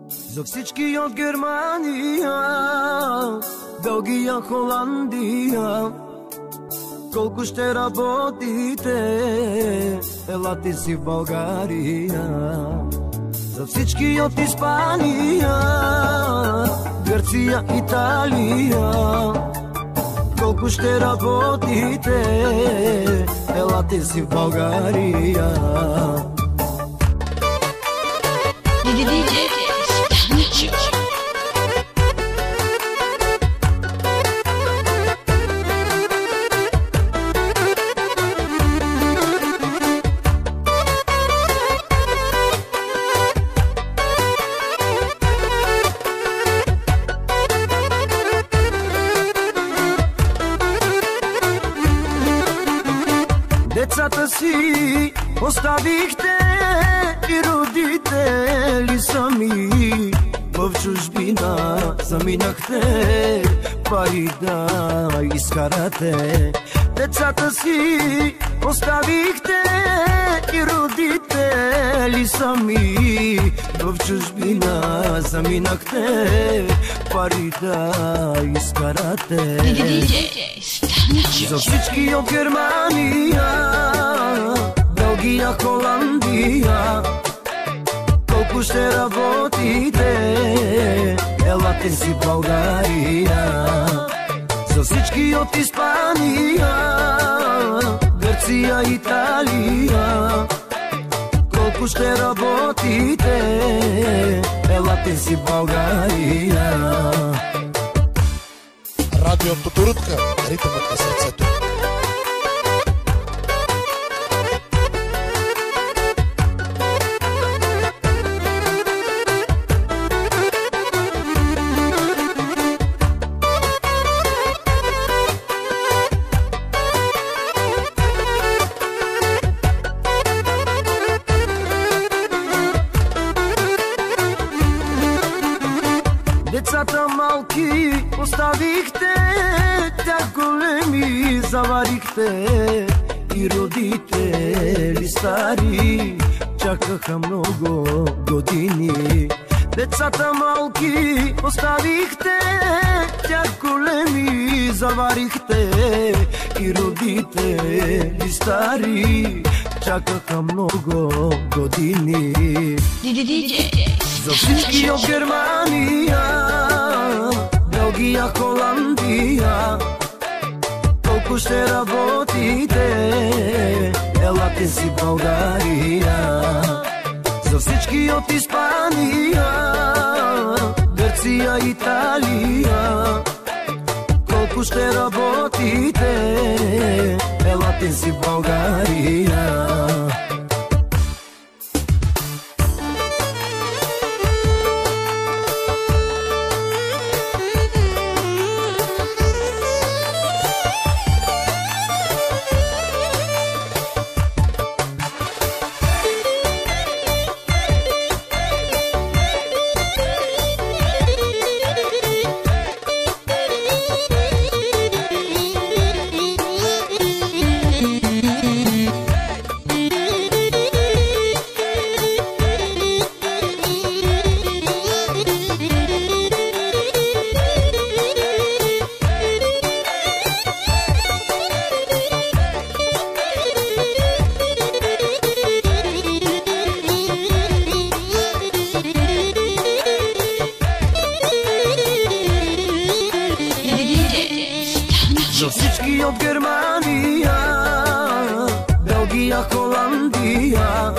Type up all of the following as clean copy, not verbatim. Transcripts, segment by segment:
За всички от Германия, Белгия, Холандия, колко ще работите, елате си в България. За всички от Испания, Гърция, Италия, колко ще работите, елате си в България. Децата си оставихте и родители сами, в чужбина заминахте пари да изкарате. Децата си оставихте и родители сами, в чужбина заминахте пари да изкарате. За всички от Германия, Белгия, Холандия, колко ще работите, елате си в България. За всички от Испания, Гърция, Италия, колко ще работите, елате си в България. Радио Тутурутка, ритъмът на сърцето. Децата малки оставихте, тях големи заварихте, и родители стари чакаха много години. Децата малки оставихте, тях големи заварихте, и родители стари чакаха много години. За всички от Германия, Белгия, Холандия, колко ще работите, елате си в България. За всички от Испания, Гърция, Италия, колко ще работите, елате си в България. За всички от Германия, Белгия, Холандия,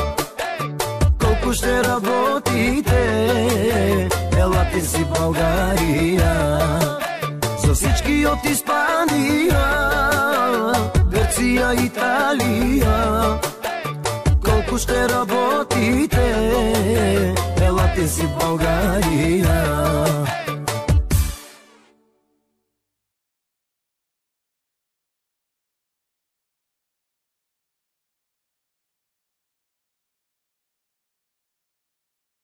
колко ще работите, елате си в България. За всички от Испания, Гърция, Италия, колко ще работите, елате си в България.